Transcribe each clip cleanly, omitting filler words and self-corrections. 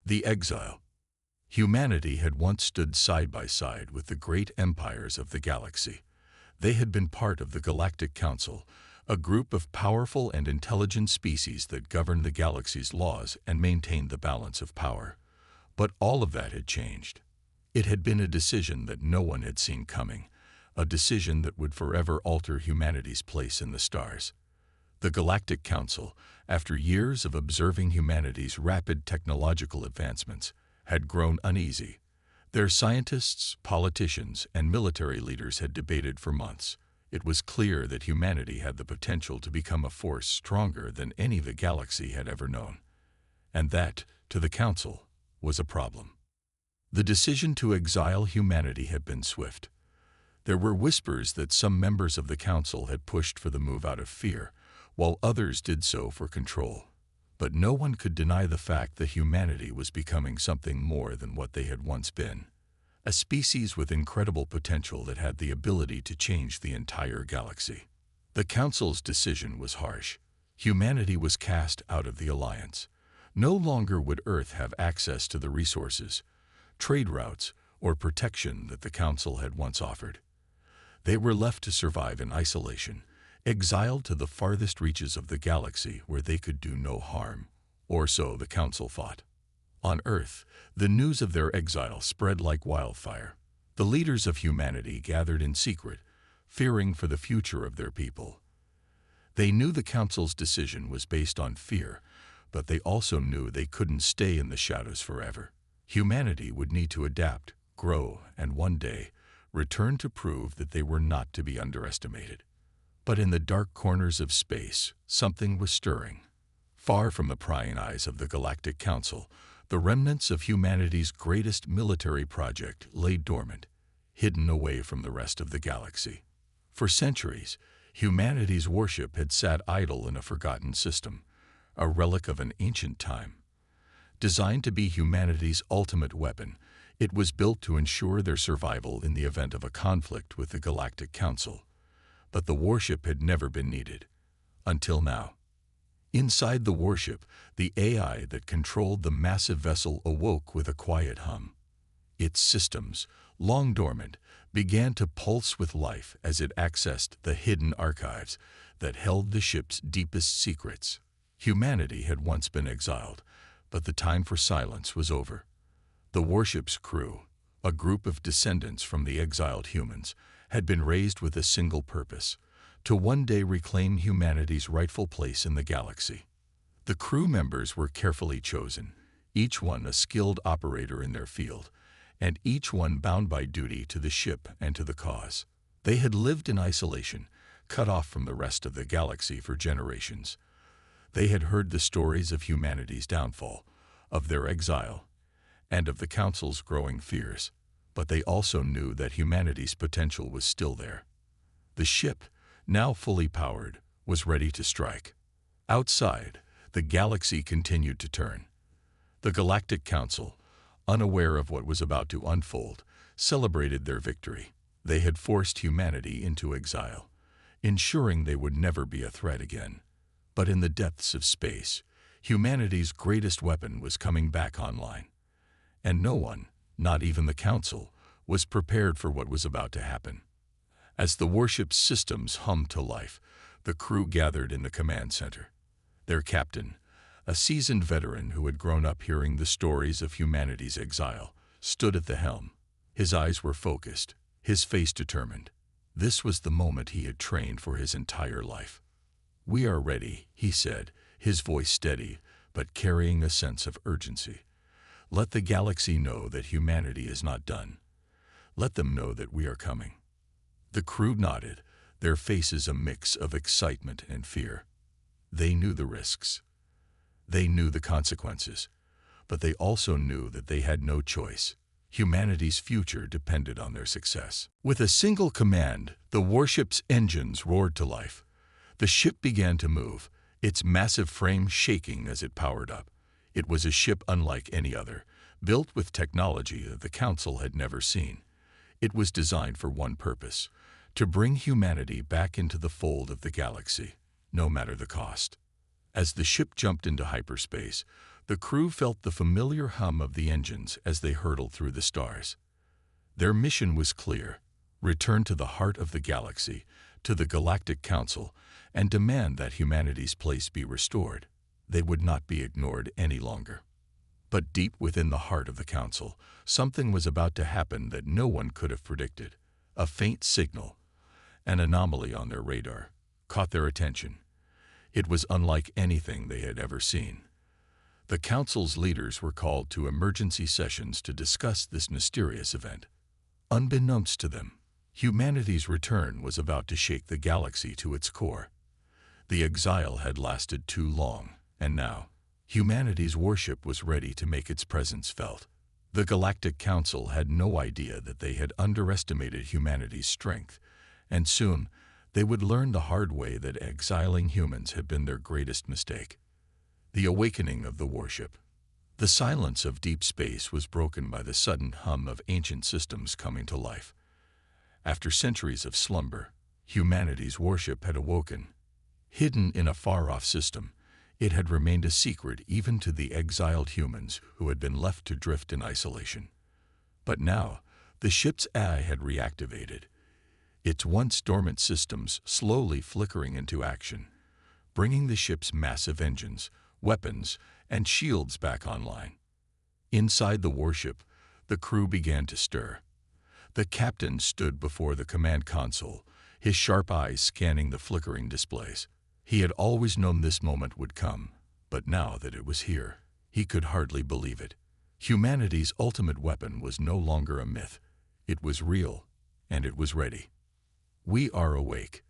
The exile. Humanity had once stood side by side with the great empires of the galaxy. They had been part of the Galactic Council, a group of powerful and intelligent species that governed the galaxy's laws and maintained the balance of power. But all of that had changed. It had been a decision that no one had seen coming, a decision that would forever alter humanity's place in the stars. The Galactic Council, after years of observing humanity's rapid technological advancements, had grown uneasy. Their scientists, politicians, and military leaders had debated for months. It was clear that humanity had the potential to become a force stronger than any the galaxy had ever known. And that, to the Council, was a problem. The decision to exile humanity had been swift. There were whispers that some members of the Council had pushed for the move out of fear, while others did so for control. But no one could deny the fact that humanity was becoming something more than what they had once been. A species with incredible potential that had the ability to change the entire galaxy. The Council's decision was harsh. Humanity was cast out of the Alliance. No longer would Earth have access to the resources, trade routes, or protection that the Council had once offered. They were left to survive in isolation, exiled to the farthest reaches of the galaxy where they could do no harm, or so the Council thought. On Earth, the news of their exile spread like wildfire. The leaders of humanity gathered in secret, fearing for the future of their people. They knew the Council's decision was based on fear, but they also knew they couldn't stay in the shadows forever. Humanity would need to adapt, grow, and one day return to prove that they were not to be underestimated. But in the dark corners of space, something was stirring. Far from the prying eyes of the Galactic Council, the remnants of humanity's greatest military project lay dormant, hidden away from the rest of the galaxy. For centuries, humanity's warship had sat idle in a forgotten system, a relic of an ancient time. Designed to be humanity's ultimate weapon, it was built to ensure their survival in the event of a conflict with the Galactic Council. But the warship had never been needed, until now. Inside the warship, the AI that controlled the massive vessel awoke with a quiet hum. Its systems, long dormant, began to pulse with life as it accessed the hidden archives that held the ship's deepest secrets. Humanity had once been exiled, but the time for silence was over. The warship's crew, a group of descendants from the exiled humans, had been raised with a single purpose: to one day reclaim humanity's rightful place in the galaxy. The crew members were carefully chosen, each one a skilled operator in their field, and each one bound by duty to the ship and to the cause. They had lived in isolation, cut off from the rest of the galaxy for generations. They had heard the stories of humanity's downfall, of their exile, and of the Council's growing fears. But they also knew that humanity's potential was still there. The ship, now fully powered, was ready to strike. Outside, the galaxy continued to turn. The Galactic Council, unaware of what was about to unfold, celebrated their victory. They had forced humanity into exile, ensuring they would never be a threat again. But in the depths of space, humanity's greatest weapon was coming back online. And no one, not even the Council, was prepared for what was about to happen. As the warship's systems hummed to life, the crew gathered in the command center. Their captain, a seasoned veteran who had grown up hearing the stories of humanity's exile, stood at the helm. His eyes were focused, his face determined. This was the moment he had trained for his entire life. "We are ready," he said, his voice steady, but carrying a sense of urgency. "Let the galaxy know that humanity is not done. Let them know that we are coming." The crew nodded, their faces a mix of excitement and fear. They knew the risks. They knew the consequences. But they also knew that they had no choice. Humanity's future depended on their success. With a single command, the warship's engines roared to life. The ship began to move, its massive frame shaking as it powered up. It was a ship unlike any other, built with technology that the Council had never seen. It was designed for one purpose: to bring humanity back into the fold of the galaxy, no matter the cost. As the ship jumped into hyperspace, The crew felt the familiar hum of the engines as they hurtled through the stars. Their mission was clear: return to the heart of the galaxy, to the Galactic Council, and demand that humanity's place be restored. They would not be ignored any longer. But deep within the heart of the Council, something was about to happen that no one could have predicted. A faint signal, an anomaly on their radar, caught their attention. It was unlike anything they had ever seen. The Council's leaders were called to emergency sessions to discuss this mysterious event. Unbeknownst to them, humanity's return was about to shake the galaxy to its core. The exile had lasted too long, and now, humanity's warship was ready to make its presence felt. The Galactic Council had no idea that they had underestimated humanity's strength, and soon they would learn the hard way that exiling humans had been their greatest mistake. The awakening of the warship. The silence of deep space was broken by the sudden hum of ancient systems coming to life. After centuries of slumber, humanity's warship had awoken. Hidden in a far-off system, it had remained a secret even to the exiled humans who had been left to drift in isolation. But now, the ship's AI had reactivated, its once dormant systems slowly flickering into action, bringing the ship's massive engines, weapons, and shields back online. Inside the warship, the crew began to stir. The captain stood before the command console, his sharp eyes scanning the flickering displays. He had always known this moment would come, but now that it was here, he could hardly believe it. Humanity's ultimate weapon was no longer a myth. It was real, and it was ready. "We are awake,"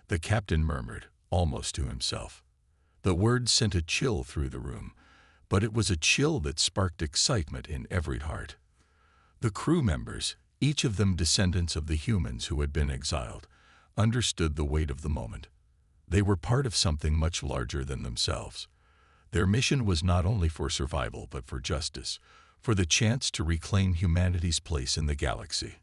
the captain murmured, almost to himself. The words sent a chill through the room, but it was a chill that sparked excitement in every heart. The crew members, each of them descendants of the humans who had been exiled, understood the weight of the moment. They were part of something much larger than themselves. Their mission was not only for survival but for justice, for the chance to reclaim humanity's place in the galaxy.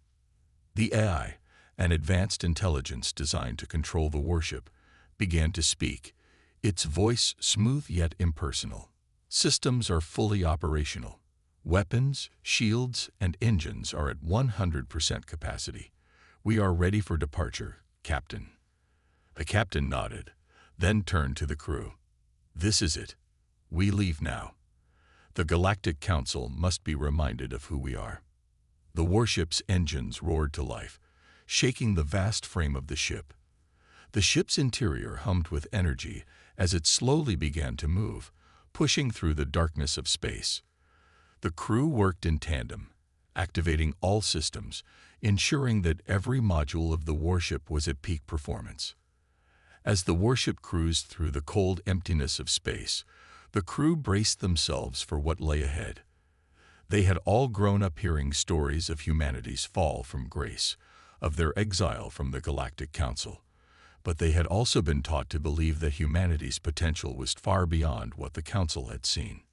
The AI, an advanced intelligence designed to control the warship, began to speak, its voice smooth yet impersonal. "Systems are fully operational. Weapons, shields, and engines are at 100% capacity. We are ready for departure, Captain." The captain nodded, then turned to the crew. "This is it. We leave now. The Galactic Council must be reminded of who we are." The warship's engines roared to life, shaking the vast frame of the ship. The ship's interior hummed with energy as it slowly began to move, pushing through the darkness of space. The crew worked in tandem, activating all systems, ensuring that every module of the warship was at peak performance. As the warship cruised through the cold emptiness of space, the crew braced themselves for what lay ahead. They had all grown up hearing stories of humanity's fall from grace, of their exile from the Galactic Council, but they had also been taught to believe that humanity's potential was far beyond what the Council had seen.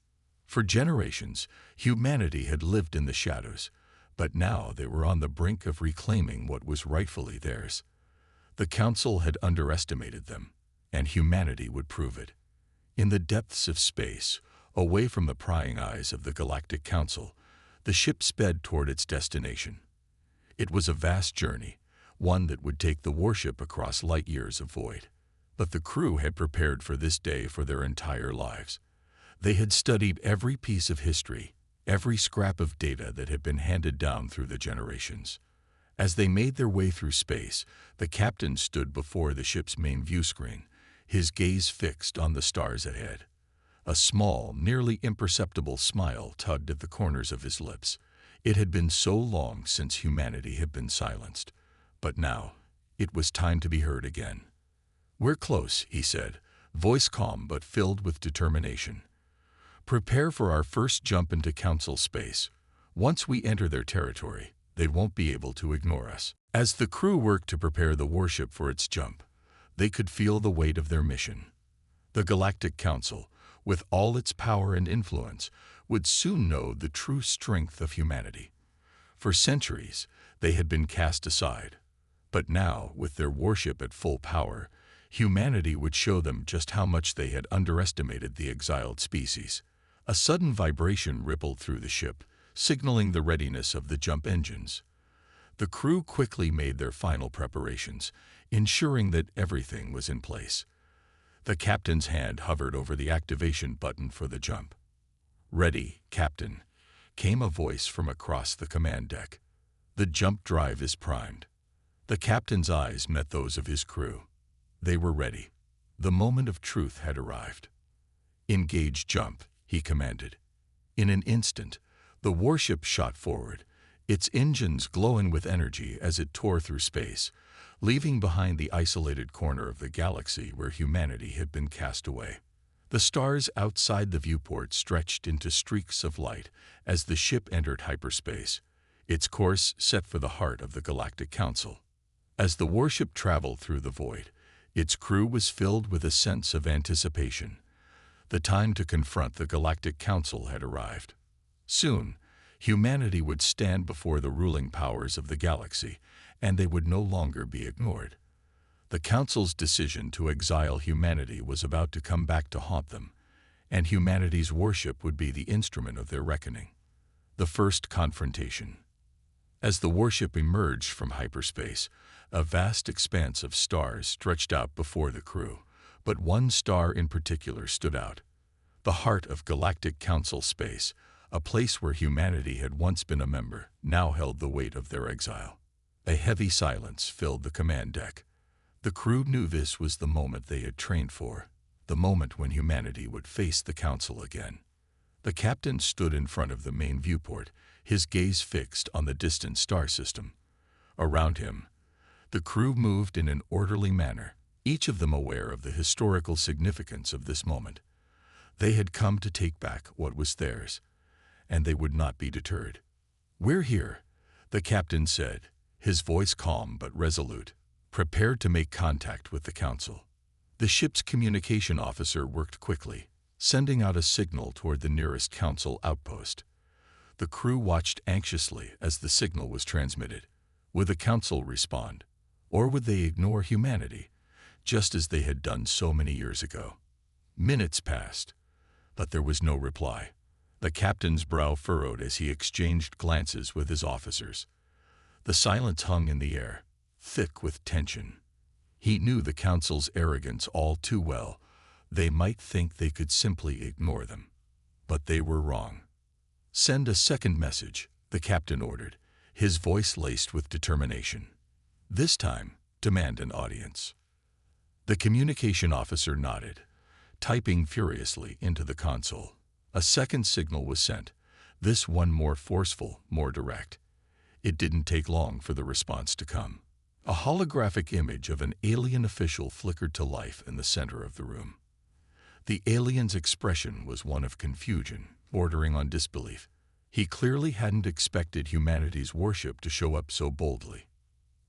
For generations, humanity had lived in the shadows, but now they were on the brink of reclaiming what was rightfully theirs. The Council had underestimated them, and humanity would prove it. In the depths of space, away from the prying eyes of the Galactic Council, the ship sped toward its destination. It was a vast journey, one that would take the warship across light years of void. But the crew had prepared for this day for their entire lives. They had studied every piece of history, every scrap of data that had been handed down through the generations. As they made their way through space, the captain stood before the ship's main view screen, his gaze fixed on the stars ahead. A small, nearly imperceptible smile tugged at the corners of his lips. It had been so long since humanity had been silenced, but now it was time to be heard again. "We're close," he said, voice calm but filled with determination. "Prepare for our first jump into Council space. Once we enter their territory, they won't be able to ignore us." As the crew worked to prepare the warship for its jump, they could feel the weight of their mission. The Galactic Council, with all its power and influence, would soon know the true strength of humanity. For centuries, they had been cast aside. But now, with their warship at full power, humanity would show them just how much they had underestimated the exiled species. A sudden vibration rippled through the ship, signaling the readiness of the jump engines. The crew quickly made their final preparations, ensuring that everything was in place. The captain's hand hovered over the activation button for the jump. "Ready, Captain," came a voice from across the command deck. "The jump drive is primed." The captain's eyes met those of his crew. They were ready. The moment of truth had arrived. "Engage jump," he commanded. In an instant, the warship shot forward, its engines glowing with energy as it tore through space, leaving behind the isolated corner of the galaxy where humanity had been cast away. The stars outside the viewport stretched into streaks of light as the ship entered hyperspace, its course set for the heart of the Galactic Council. As the warship traveled through the void, its crew was filled with a sense of anticipation. The time to confront the Galactic Council had arrived. Soon, humanity would stand before the ruling powers of the galaxy, and they would no longer be ignored. The Council's decision to exile humanity was about to come back to haunt them, and humanity's worship would be the instrument of their reckoning. The first confrontation. As the warship emerged from hyperspace, a vast expanse of stars stretched out before the crew, but one star in particular stood out. The heart of Galactic Council space, a place where humanity had once been a member, now held the weight of their exile. A heavy silence filled the command deck. The crew knew this was the moment they had trained for, the moment when humanity would face the Council again. The captain stood in front of the main viewport, his gaze fixed on the distant star system. Around him, the crew moved in an orderly manner, each of them aware of the historical significance of this moment. They had come to take back what was theirs, and they would not be deterred. "We're here," the captain said, his voice calm but resolute, prepared to make contact with the Council. The ship's communication officer worked quickly, sending out a signal toward the nearest Council outpost. The crew watched anxiously as the signal was transmitted. Would the Council respond, or would they ignore humanity, just as they had done so many years ago? Minutes passed, but there was no reply. The captain's brow furrowed as he exchanged glances with his officers. The silence hung in the air, thick with tension. He knew the Council's arrogance all too well. They might think they could simply ignore them, but they were wrong. "Send a second message," the captain ordered, his voice laced with determination. "This time, demand an audience." The communication officer nodded, typing furiously into the console. A second signal was sent, this one more forceful, more direct. It didn't take long for the response to come. A holographic image of an alien official flickered to life in the center of the room. The alien's expression was one of confusion, bordering on disbelief. He clearly hadn't expected humanity's worship to show up so boldly.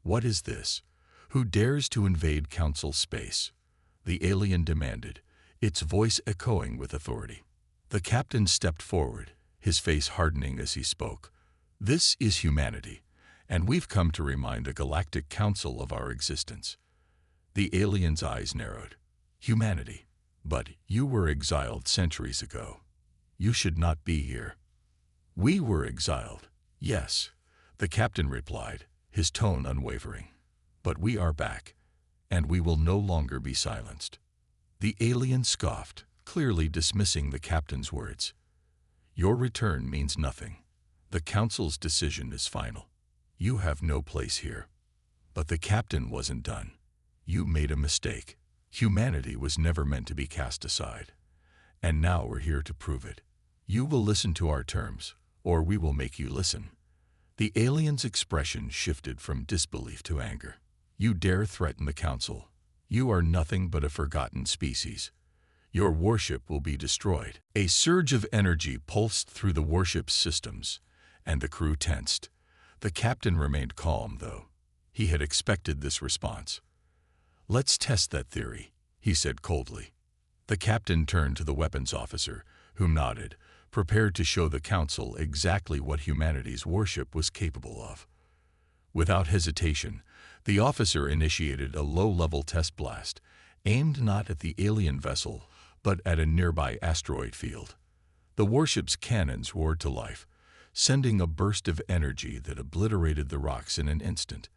"What is this? Who dares to invade Council space?" the alien demanded, its voice echoing with authority. The captain stepped forward, his face hardening as he spoke. "This is humanity, and we've come to remind the Galactic Council of our existence." The alien's eyes narrowed. "Humanity, but you were exiled centuries ago. You should not be here." "We were exiled, yes," the captain replied, his tone unwavering. "But we are back, and we will no longer be silenced." The alien scoffed, clearly dismissing the captain's words. "Your return means nothing. The Council's decision is final. You have no place here." But the captain wasn't done. "You made a mistake. Humanity was never meant to be cast aside. And now we're here to prove it. You will listen to our terms, or we will make you listen." The alien's expression shifted from disbelief to anger. "You dare threaten the Council? You are nothing but a forgotten species. Your warship will be destroyed." A surge of energy pulsed through the warship's systems, and the crew tensed. The captain remained calm, though. He had expected this response. "Let's test that theory," he said coldly. The captain turned to the weapons officer, who nodded, prepared to show the Council exactly what humanity's worship was capable of. Without hesitation, the officer initiated a low-level test blast, aimed not at the alien vessel, but at a nearby asteroid field. The warship's cannons roared to life, sending a burst of energy that obliterated the rocks in an instant.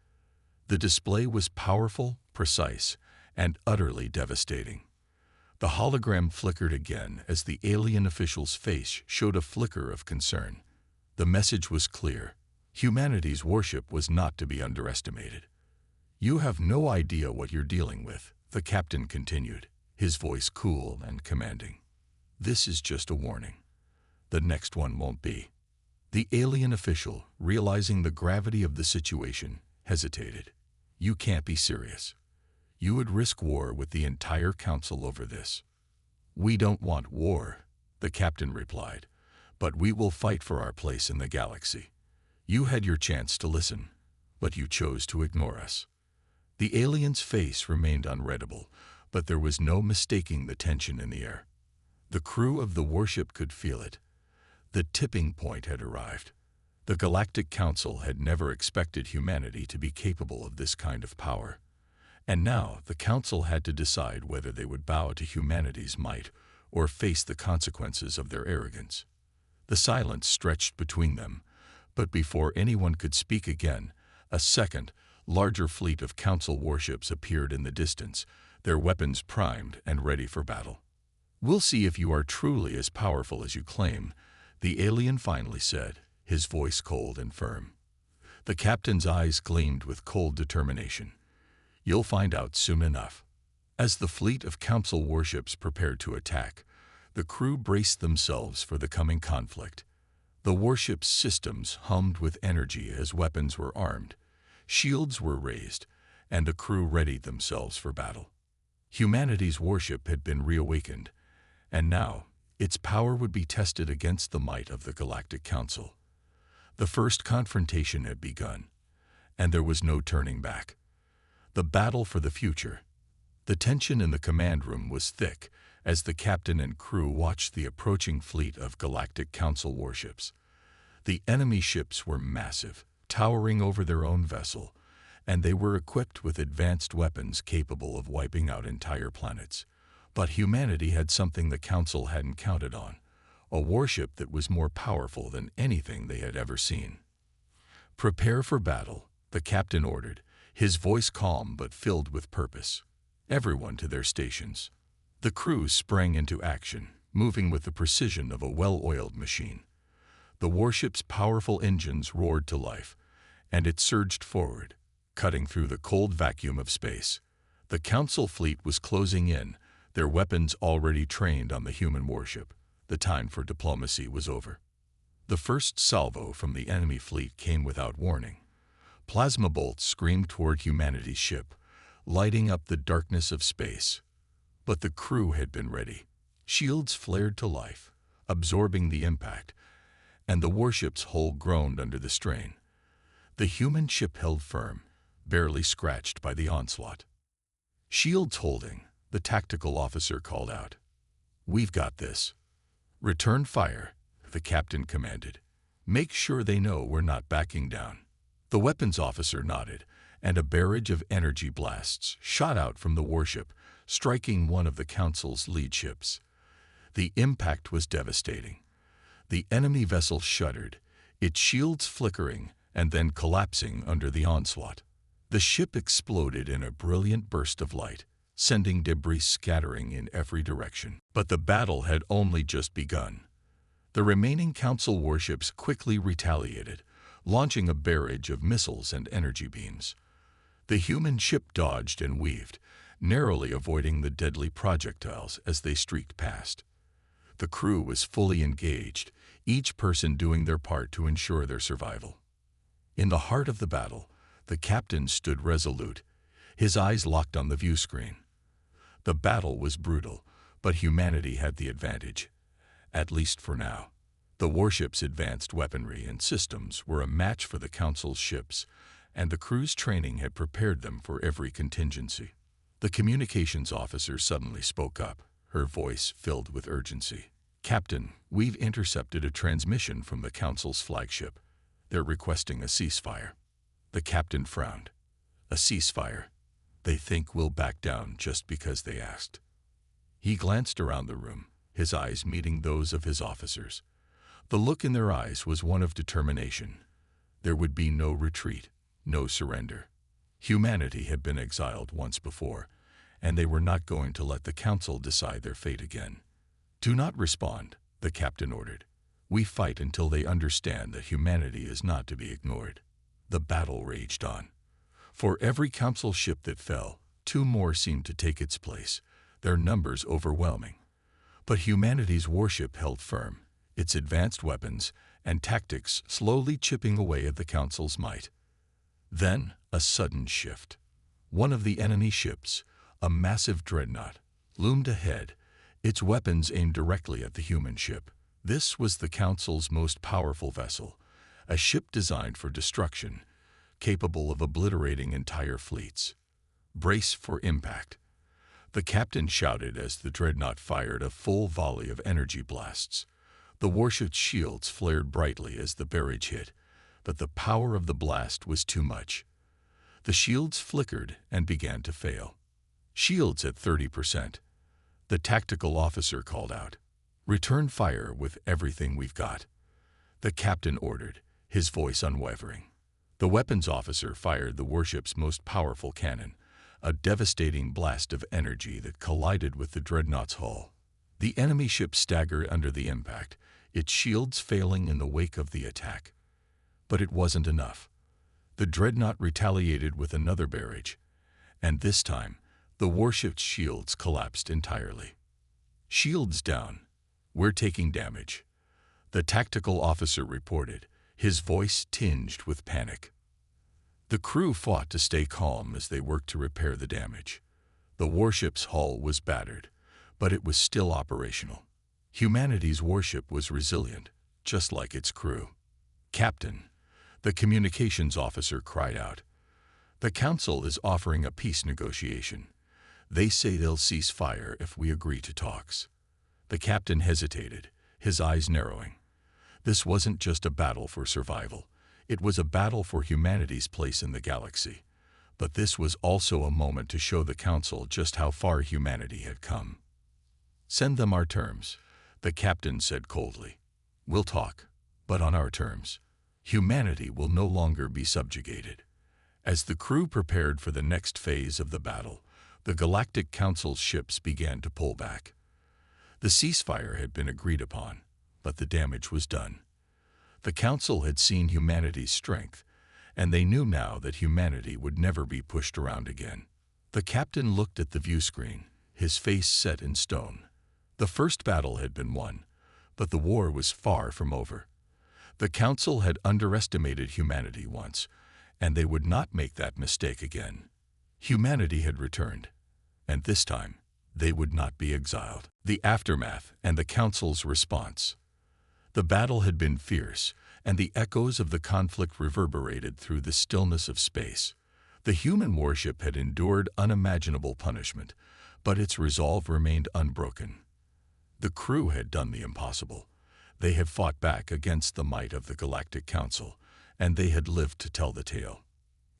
The display was powerful, precise, and utterly devastating. The hologram flickered again as the alien official's face showed a flicker of concern. The message was clear. Humanity's warship was not to be underestimated. "You have no idea what you're dealing with," the captain continued, his voice cool and commanding. "This is just a warning. The next one won't be." The alien official, realizing the gravity of the situation, hesitated. "You can't be serious. You would risk war with the entire council over this." "We don't want war," the captain replied, "but we will fight for our place in the galaxy. You had your chance to listen, but you chose to ignore us." The alien's face remained unreadable, but there was no mistaking the tension in the air. The crew of the warship could feel it. The tipping point had arrived. The Galactic Council had never expected humanity to be capable of this kind of power. And now the Council had to decide whether they would bow to humanity's might or face the consequences of their arrogance. The silence stretched between them, but before anyone could speak again, a second, larger fleet of Council warships appeared in the distance, their weapons primed and ready for battle. "We'll see if you are truly as powerful as you claim," the alien finally said, his voice cold and firm. The captain's eyes gleamed with cold determination. "You'll find out soon enough." As the fleet of Council warships prepared to attack, the crew braced themselves for the coming conflict. The warship's systems hummed with energy as weapons were armed, shields were raised, and the crew readied themselves for battle. Humanity's warship had been reawakened, and now its power would be tested against the might of the Galactic Council. The first confrontation had begun, and there was no turning back. The battle for the future. The tension in the command room was thick as the captain and crew watched the approaching fleet of Galactic Council warships. The enemy ships were massive, towering over their own vessel, and they were equipped with advanced weapons capable of wiping out entire planets. But humanity had something the Council hadn't counted on, a warship that was more powerful than anything they had ever seen. "Prepare for battle," the captain ordered, his voice calm but filled with purpose. "Everyone to their stations." The crew sprang into action, moving with the precision of a well-oiled machine. The warship's powerful engines roared to life, and it surged forward, cutting through the cold vacuum of space. The Council fleet was closing in, their weapons already trained on the human warship. The time for diplomacy was over. The first salvo from the enemy fleet came without warning. Plasma bolts screamed toward humanity's ship, lighting up the darkness of space. But the crew had been ready. Shields flared to life, absorbing the impact, and the warship's hull groaned under the strain. The human ship held firm, barely scratched by the onslaught. "Shields holding," the tactical officer called out. "We've got this." "Return fire," the captain commanded. "Make sure they know we're not backing down." The weapons officer nodded, and a barrage of energy blasts shot out from the warship, striking one of the Council's lead ships. The impact was devastating. The enemy vessel shuddered, its shields flickering and then collapsing under the onslaught. The ship exploded in a brilliant burst of light, sending debris scattering in every direction. But the battle had only just begun. The remaining Council warships quickly retaliated, launching a barrage of missiles and energy beams. The human ship dodged and weaved, narrowly avoiding the deadly projectiles as they streaked past. The crew was fully engaged, each person doing their part to ensure their survival. In the heart of the battle, the captain stood resolute, his eyes locked on the view screen. The battle was brutal, but humanity had the advantage, at least for now. The warship's advanced weaponry and systems were a match for the Council's ships, and the crew's training had prepared them for every contingency. The communications officer suddenly spoke up, her voice filled with urgency. "Captain, we've intercepted a transmission from the Council's flagship. They're requesting a ceasefire." The captain frowned. "A ceasefire? They think we'll back down just because they asked." He glanced around the room, his eyes meeting those of his officers. The look in their eyes was one of determination. There would be no retreat, no surrender. Humanity had been exiled once before, and they were not going to let the Council decide their fate again. "Do not respond," the captain ordered. "We fight until they understand that humanity is not to be ignored." The battle raged on. For every Council ship that fell, 2 more seemed to take its place, their numbers overwhelming. But humanity's warship held firm, its advanced weapons and tactics slowly chipping away at the Council's might. Then, a sudden shift. One of the enemy ships, a massive dreadnought, loomed ahead, its weapons aimed directly at the human ship. This was the Council's most powerful vessel, a ship designed for destruction, capable of obliterating entire fleets. "Brace for impact," the captain shouted as the dreadnought fired a full volley of energy blasts. The warship's shields flared brightly as the barrage hit, but the power of the blast was too much. The shields flickered and began to fail. "Shields at 30%. The tactical officer called out. "Return fire with everything we've got," the captain ordered, his voice unwavering. The weapons officer fired the warship's most powerful cannon, a devastating blast of energy that collided with the dreadnought's hull. The enemy ship staggered under the impact, its shields failing in the wake of the attack. But it wasn't enough. The dreadnought retaliated with another barrage, and this time, the warship's shields collapsed entirely. "Shields down. We're taking damage," the tactical officer reported, his voice tinged with panic. The crew fought to stay calm as they worked to repair the damage. The warship's hull was battered, but it was still operational. Humanity's warship was resilient, just like its crew. "Captain," the communications officer cried out, "the Council is offering a peace negotiation. They say they'll cease fire if we agree to talks." The captain hesitated, his eyes narrowing. This wasn't just a battle for survival. It was a battle for humanity's place in the galaxy. But this was also a moment to show the Council just how far humanity had come. "Send them our terms," the captain said coldly. "We'll talk, but on our terms. Humanity will no longer be subjugated." As the crew prepared for the next phase of the battle, the Galactic Council's ships began to pull back. The ceasefire had been agreed upon, but the damage was done. The Council had seen humanity's strength, and they knew now that humanity would never be pushed around again. The captain looked at the view screen, his face set in stone. The first battle had been won, but the war was far from over. The Council had underestimated humanity once, and they would not make that mistake again. Humanity had returned, and this time they would not be exiled. The aftermath and the Council's response. The battle had been fierce, and the echoes of the conflict reverberated through the stillness of space. The human warship had endured unimaginable punishment, but its resolve remained unbroken. The crew had done the impossible. They had fought back against the might of the Galactic Council, and they had lived to tell the tale.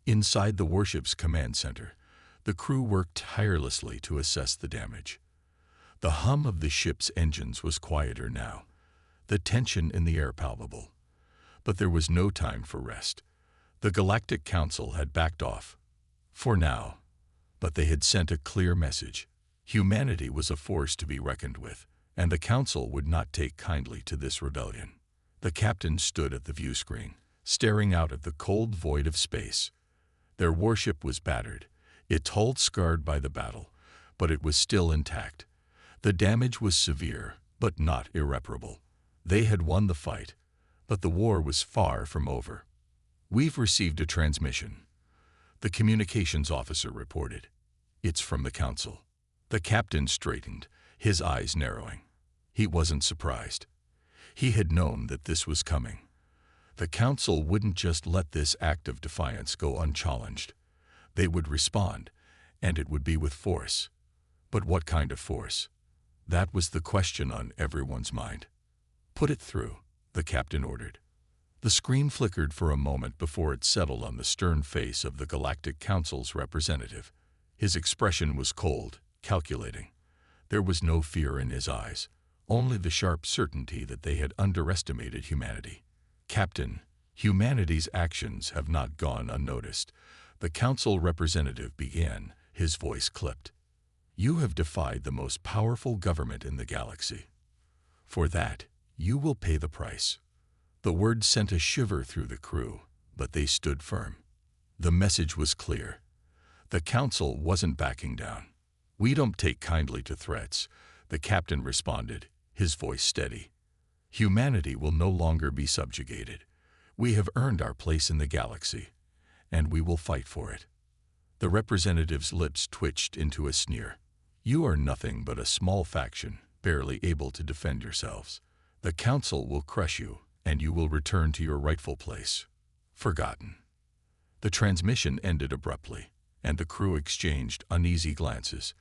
Inside the warship's command center, the crew worked tirelessly to assess the damage. The hum of the ship's engines was quieter now, the tension in the air palpable. But there was no time for rest. The Galactic Council had backed off. For now. But they had sent a clear message. Humanity was a force to be reckoned with, and the Council would not take kindly to this rebellion. The captain stood at the view screen, staring out at the cold void of space. Their warship was battered, its hull scarred by the battle, but it was still intact. The damage was severe, but not irreparable. They had won the fight, but the war was far from over. "We've received a transmission," the communications officer reported. "It's from the Council." The captain straightened, his eyes narrowing. He wasn't surprised. He had known that this was coming. The Council wouldn't just let this act of defiance go unchallenged. They would respond, and it would be with force. But what kind of force? That was the question on everyone's mind. "Put it through," the captain ordered. The screen flickered for a moment before it settled on the stern face of the Galactic Council's representative. His expression was cold, calculating. There was no fear in his eyes, only the sharp certainty that they had underestimated humanity. "Captain, humanity's actions have not gone unnoticed," the council representative began, his voice clipped. "You have defied the most powerful government in the galaxy. For that, you will pay the price." The words sent a shiver through the crew, but they stood firm. The message was clear. The council wasn't backing down. "We don't take kindly to threats," the captain responded, his voice steady. "Humanity will no longer be subjugated. We have earned our place in the galaxy, and we will fight for it." The representative's lips twitched into a sneer. "You are nothing but a small faction, barely able to defend yourselves. The council will crush you, and you will return to your rightful place. Forgotten." The transmission ended abruptly, and the crew exchanged uneasy glances.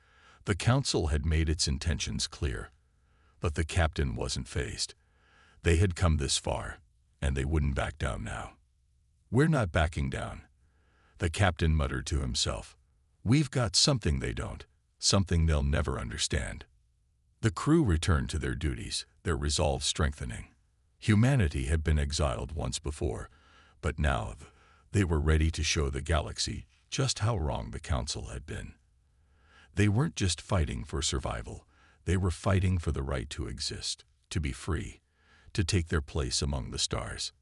The council had made its intentions clear, but the captain wasn't fazed. They had come this far, and they wouldn't back down now. "We're not backing down," the captain muttered to himself. "We've got something they don't, something they'll never understand." The crew returned to their duties, their resolve strengthening. Humanity had been exiled once before, but now they were ready to show the galaxy just how wrong the council had been. They weren't just fighting for survival, they were fighting for the right to exist, to be free, to take their place among the stars.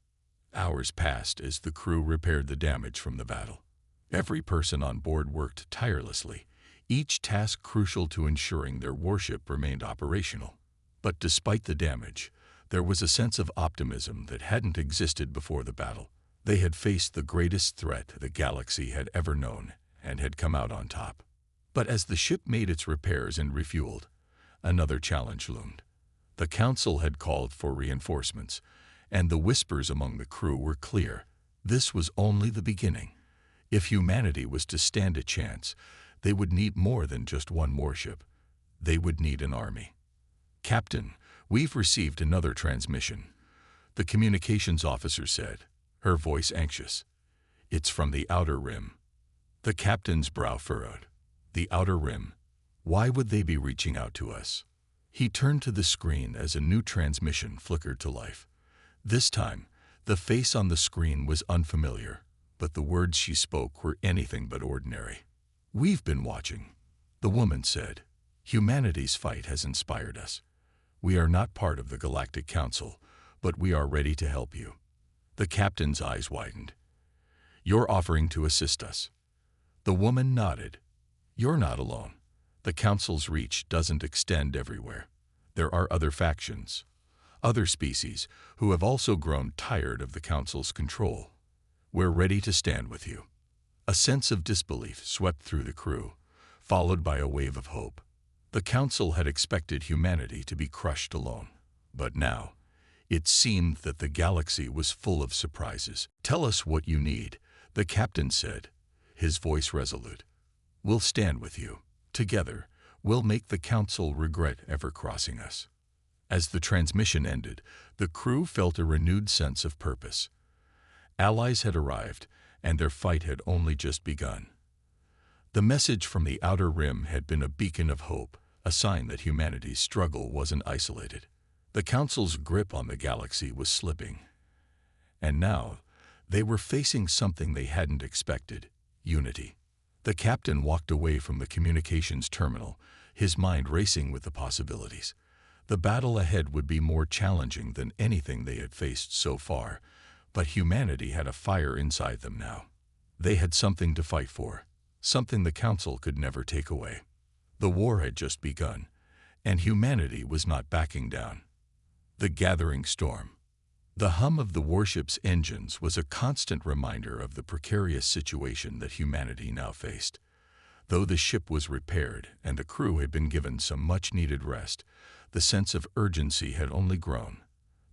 Hours passed as the crew repaired the damage from the battle. Every person on board worked tirelessly, each task crucial to ensuring their warship remained operational. But despite the damage, there was a sense of optimism that hadn't existed before the battle. They had faced the greatest threat the galaxy had ever known and had come out on top. But as the ship made its repairs and refueled, another challenge loomed. The council had called for reinforcements, and the whispers among the crew were clear. This was only the beginning. If humanity was to stand a chance, they would need more than just one warship. They would need an army. "Captain, we've received another transmission," the communications officer said, her voice anxious. "It's from the Outer Rim." The captain's brow furrowed. The Outer Rim. Why would they be reaching out to us? He turned to the screen as a new transmission flickered to life. This time, the face on the screen was unfamiliar, but the words she spoke were anything but ordinary. "We've been watching," the woman said. "Humanity's fight has inspired us. We are not part of the Galactic Council, but we are ready to help you." The captain's eyes widened. "You're offering to assist us?" The woman nodded. "You're not alone. The Council's reach doesn't extend everywhere. There are other factions, other species, who have also grown tired of the Council's control. We're ready to stand with you." A sense of disbelief swept through the crew, followed by a wave of hope. The Council had expected humanity to be crushed alone, but now, it seemed that the galaxy was full of surprises. "Tell us what you need," the captain said, his voice resolute. "We'll stand with you. Together, we'll make the Council regret ever crossing us." As the transmission ended, the crew felt a renewed sense of purpose. Allies had arrived, and their fight had only just begun. The message from the Outer Rim had been a beacon of hope, a sign that humanity's struggle wasn't isolated. The Council's grip on the galaxy was slipping. And now, they were facing something they hadn't expected: unity. The captain walked away from the communications terminal, his mind racing with the possibilities. The battle ahead would be more challenging than anything they had faced so far, but humanity had a fire inside them now. They had something to fight for, something the Council could never take away. The war had just begun, and humanity was not backing down. The gathering storm. The hum of the warship's engines was a constant reminder of the precarious situation that humanity now faced. Though the ship was repaired and the crew had been given some much-needed rest, the sense of urgency had only grown.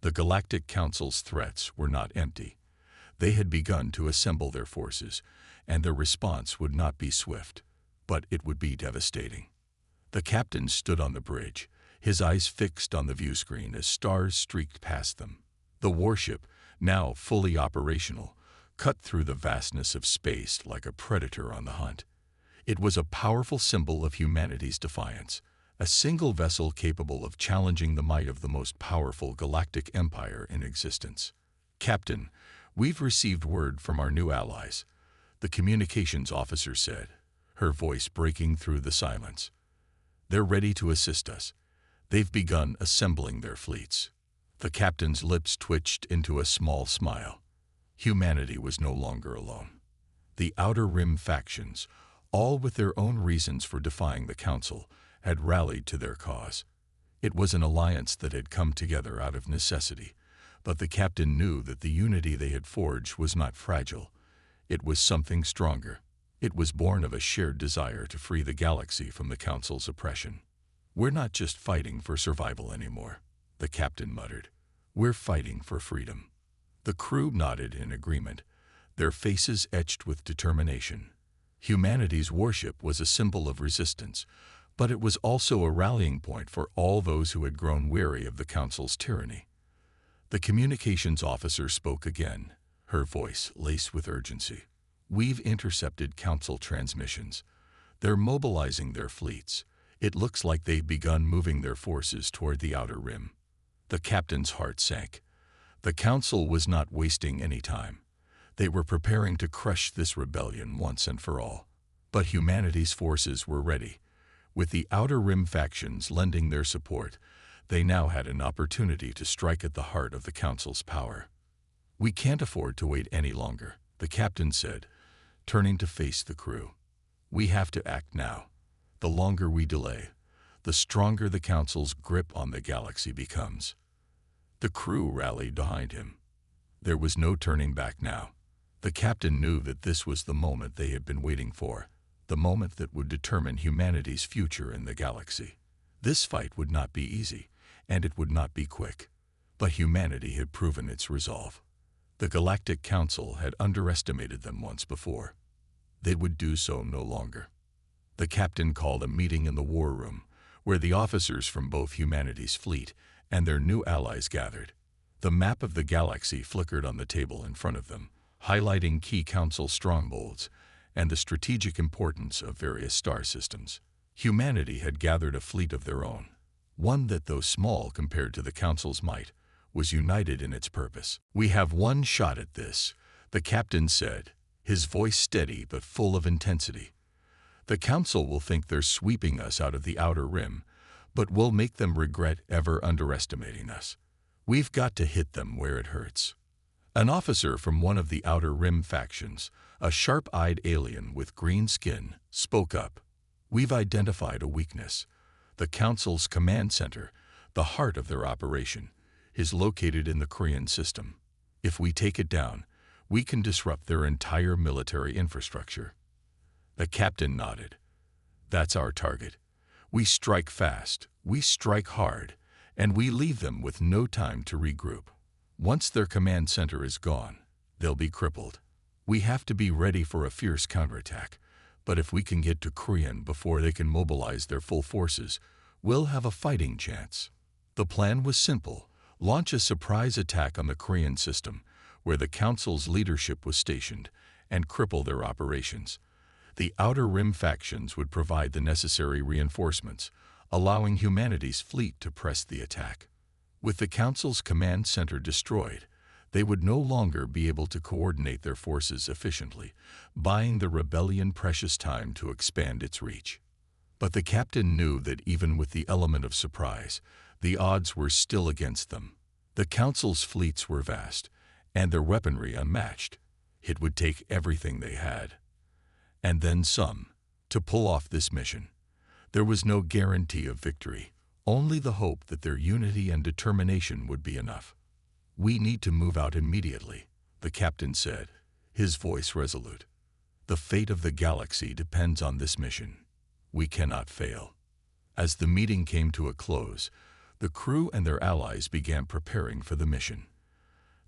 The Galactic Council's threats were not empty. They had begun to assemble their forces, and their response would not be swift, but it would be devastating. The captain stood on the bridge, his eyes fixed on the viewscreen as stars streaked past them. The warship, now fully operational, cut through the vastness of space like a predator on the hunt. It was a powerful symbol of humanity's defiance, a single vessel capable of challenging the might of the most powerful galactic empire in existence. "Captain, we've received word from our new allies," the communications officer said, her voice breaking through the silence. "They're ready to assist us. They've begun assembling their fleets." The captain's lips twitched into a small smile. Humanity was no longer alone. The Outer Rim factions, all with their own reasons for defying the Council, had rallied to their cause. It was an alliance that had come together out of necessity, but the captain knew that the unity they had forged was not fragile. It was something stronger. It was born of a shared desire to free the galaxy from the Council's oppression. "We're not just fighting for survival anymore," the captain muttered. "We're fighting for freedom." The crew nodded in agreement, their faces etched with determination. Humanity's warship was a symbol of resistance, but it was also a rallying point for all those who had grown weary of the Council's tyranny. The communications officer spoke again, her voice laced with urgency. "We've intercepted Council transmissions. They're mobilizing their fleets. It looks like they've begun moving their forces toward the Outer Rim." The captain's heart sank. The Council was not wasting any time. They were preparing to crush this rebellion once and for all. But humanity's forces were ready. With the Outer Rim factions lending their support, they now had an opportunity to strike at the heart of the Council's power. "We can't afford to wait any longer," the captain said, turning to face the crew. "We have to act now. The longer we delay, the stronger the Council's grip on the galaxy becomes." The crew rallied behind him. There was no turning back now. The captain knew that this was the moment they had been waiting for, the moment that would determine humanity's future in the galaxy. This fight would not be easy, and it would not be quick. But humanity had proven its resolve. The Galactic Council had underestimated them once before. They would do so no longer. The captain called a meeting in the war room, where the officers from both humanity's fleet and their new allies gathered. The map of the galaxy flickered on the table in front of them, highlighting key Council strongholds and the strategic importance of various star systems. Humanity had gathered a fleet of their own, one that, though small compared to the Council's might, was united in its purpose. "We have one shot at this," the captain said, his voice steady but full of intensity. "The Council will think they're sweeping us out of the Outer Rim, but we'll make them regret ever underestimating us. We've got to hit them where it hurts." An officer from one of the Outer Rim factions, a sharp-eyed alien with green skin, spoke up. "We've identified a weakness. The Council's command center, the heart of their operation, is located in the Korean system. If we take it down, we can disrupt their entire military infrastructure." The captain nodded. "That's our target. We strike fast, we strike hard, and we leave them with no time to regroup. Once their command center is gone, they'll be crippled. We have to be ready for a fierce counterattack, but if we can get to Korean before they can mobilize their full forces, we'll have a fighting chance." The plan was simple: launch a surprise attack on the Korean system, where the Council's leadership was stationed, and cripple their operations. The Outer Rim factions would provide the necessary reinforcements, allowing humanity's fleet to press the attack. With the Council's command center destroyed, they would no longer be able to coordinate their forces efficiently, buying the rebellion precious time to expand its reach. But the captain knew that even with the element of surprise, the odds were still against them. The Council's fleets were vast, and their weaponry unmatched. It would take everything they had, and then some, to pull off this mission. There was no guarantee of victory, only the hope that their unity and determination would be enough. "We need to move out immediately," the captain said, his voice resolute. "The fate of the galaxy depends on this mission. We cannot fail." As the meeting came to a close, the crew and their allies began preparing for the mission.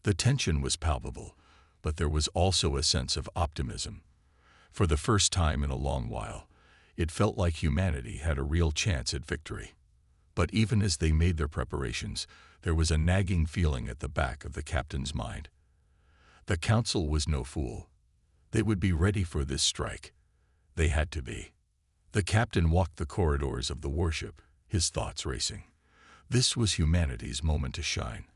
The tension was palpable, but there was also a sense of optimism. For the first time in a long while, it felt like humanity had a real chance at victory. But even as they made their preparations, there was a nagging feeling at the back of the captain's mind. The Council was no fool. They would be ready for this strike. They had to be. The captain walked the corridors of the warship, his thoughts racing. This was humanity's moment to shine,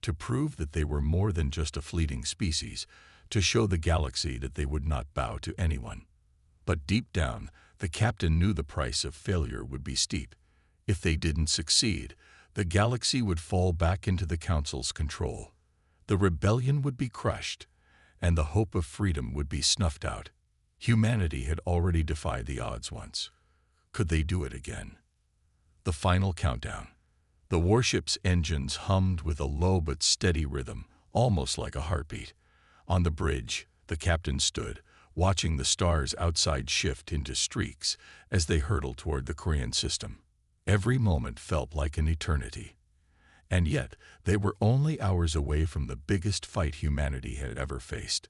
to prove that they were more than just a fleeting species, to show the galaxy that they would not bow to anyone. But deep down, the captain knew the price of failure would be steep. If they didn't succeed, the galaxy would fall back into the Council's control. The rebellion would be crushed, and the hope of freedom would be snuffed out. Humanity had already defied the odds once. Could they do it again? The final countdown. The warship's engines hummed with a low but steady rhythm, almost like a heartbeat. On the bridge, the captain stood, watching the stars outside shift into streaks as they hurtled toward the Korean system. Every moment felt like an eternity. And yet, they were only hours away from the biggest fight humanity had ever faced.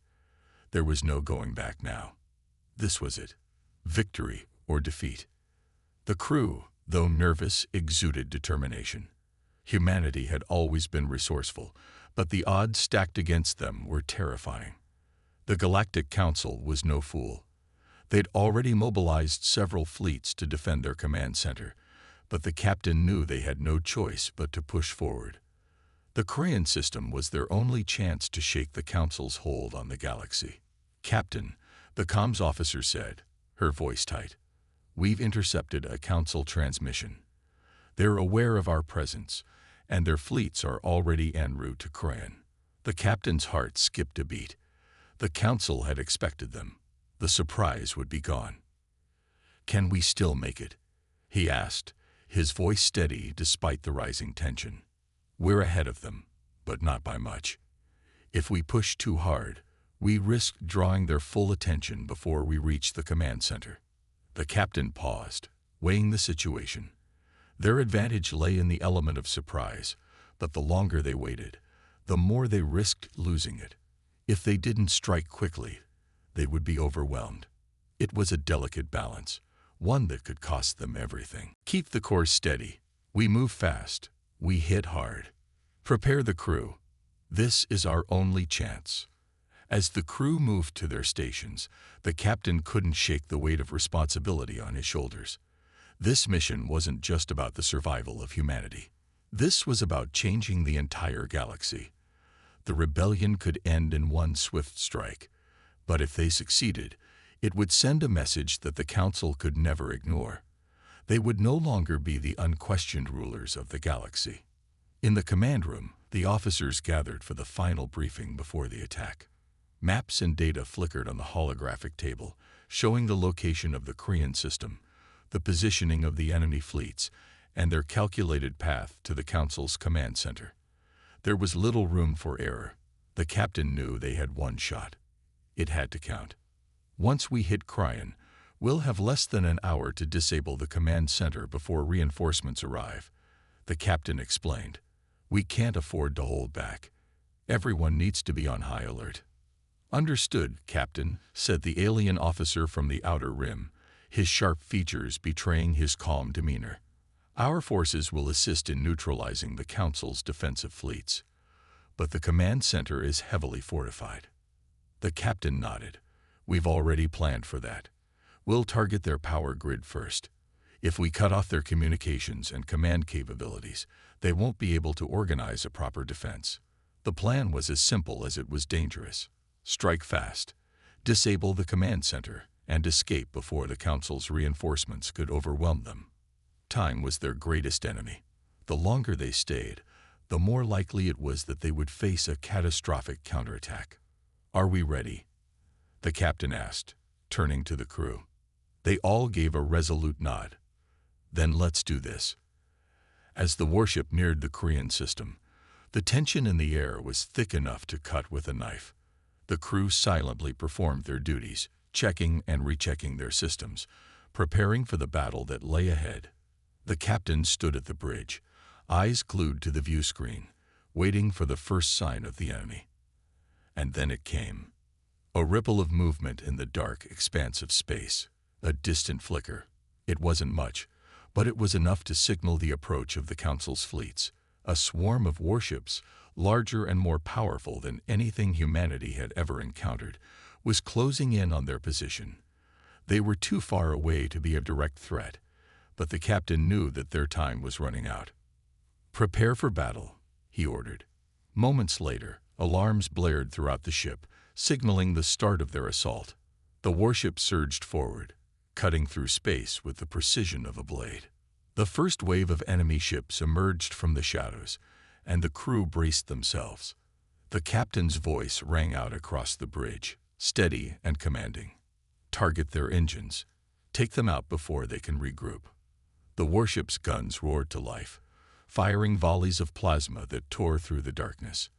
There was no going back now. This was it. Victory or defeat. The crew, though nervous, exuded determination. Humanity had always been resourceful, but the odds stacked against them were terrifying. The Galactic Council was no fool. They'd already mobilized several fleets to defend their command center, but the captain knew they had no choice but to push forward. The Korean system was their only chance to shake the Council's hold on the galaxy. "Captain," the comms officer said, her voice tight, "we've intercepted a Council transmission. They're aware of our presence, and their fleets are already en route to Korean." The captain's heart skipped a beat. The Council had expected them. The surprise would be gone. "Can we still make it?" he asked, his voice steady despite the rising tension. "We're ahead of them, but not by much. If we push too hard, we risk drawing their full attention before we reach the command center." The captain paused, weighing the situation. Their advantage lay in the element of surprise, but the longer they waited, the more they risked losing it. If they didn't strike quickly, they would be overwhelmed. It was a delicate balance, one that could cost them everything. "Keep the course steady. We move fast. We hit hard. Prepare the crew. This is our only chance." As the crew moved to their stations, the captain couldn't shake the weight of responsibility on his shoulders. This mission wasn't just about the survival of humanity. This was about changing the entire galaxy. The rebellion could end in one swift strike, but if they succeeded, it would send a message that the Council could never ignore. They would no longer be the unquestioned rulers of the galaxy. In the command room, the officers gathered for the final briefing before the attack. Maps and data flickered on the holographic table, showing the location of the Korean system, the positioning of the enemy fleets, and their calculated path to the Council's command center. There was little room for error. The captain knew they had one shot. It had to count. "Once we hit Korean, we'll have less than an hour to disable the command center before reinforcements arrive," the captain explained. "We can't afford to hold back. Everyone needs to be on high alert." "Understood, Captain," said the alien officer from the outer rim, his sharp features betraying his calm demeanor. "Our forces will assist in neutralizing the Council's defensive fleets, but the command center is heavily fortified." The captain nodded. "We've already planned for that. We'll target their power grid first. If we cut off their communications and command capabilities, they won't be able to organize a proper defense." The plan was as simple as it was dangerous. Strike fast, disable the command center, and escape before the Council's reinforcements could overwhelm them. Time was their greatest enemy. The longer they stayed, the more likely it was that they would face a catastrophic counterattack. "Are we ready?" the captain asked, turning to the crew. They all gave a resolute nod. "Then let's do this." As the warship neared the Korean system, the tension in the air was thick enough to cut with a knife. The crew silently performed their duties, checking and rechecking their systems, preparing for the battle that lay ahead. The captain stood at the bridge, eyes glued to the view screen, waiting for the first sign of the enemy. And then it came. A ripple of movement in the dark expanse of space, a distant flicker. It wasn't much, but it was enough to signal the approach of the Council's fleets. A swarm of warships, larger and more powerful than anything humanity had ever encountered, was closing in on their position. They were too far away to be a direct threat, but the captain knew that their time was running out. "Prepare for battle," he ordered. Moments later, alarms blared throughout the ship, signaling the start of their assault. The warship surged forward, cutting through space with the precision of a blade. The first wave of enemy ships emerged from the shadows, and the crew braced themselves. The captain's voice rang out across the bridge, steady and commanding. "Target their engines. Take them out before they can regroup." The warship's guns roared to life, firing volleys of plasma that tore through the darkness.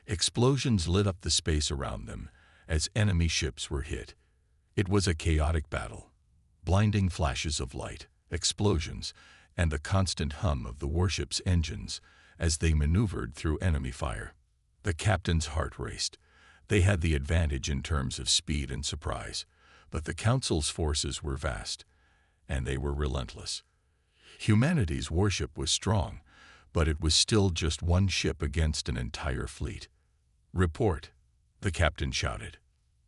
Explosions lit up the space around them as enemy ships were hit. It was a chaotic battle. Blinding flashes of light, explosions, and the constant hum of the warship's engines as they maneuvered through enemy fire. The captain's heart raced. They had the advantage in terms of speed and surprise, but the Council's forces were vast, and they were relentless. Humanity's warship was strong, but it was still just one ship against an entire fleet. "Report," the captain shouted.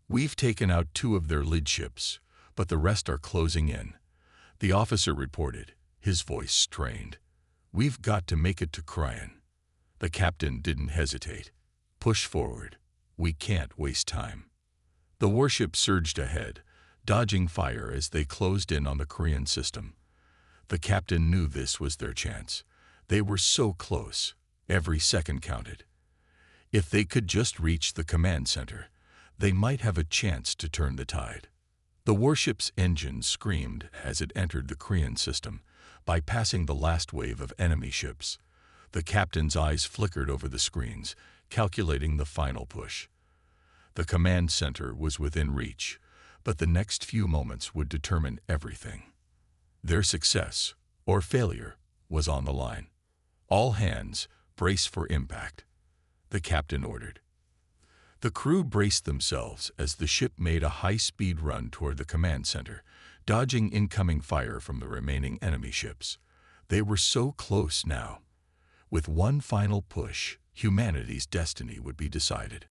"We've taken out 2 of their lead ships, but the rest are closing in." The officer reported, his voice strained. "We've got to make it to Cryan." The captain didn't hesitate. "Push forward. We can't waste time." The warship surged ahead, dodging fire as they closed in on the Korean system. The captain knew this was their chance. They were so close. Every second counted. If they could just reach the command center, they might have a chance to turn the tide. The warship's engine screamed as it entered the Korean system, bypassing the last wave of enemy ships. The captain's eyes flickered over the screens, calculating the final push. The command center was within reach, but the next few moments would determine everything. Their success, or failure, was on the line. "All hands, brace for impact," the captain ordered. The crew braced themselves as the ship made a high-speed run toward the command center, dodging incoming fire from the remaining enemy ships. They were so close now. With one final push, humanity's destiny would be decided.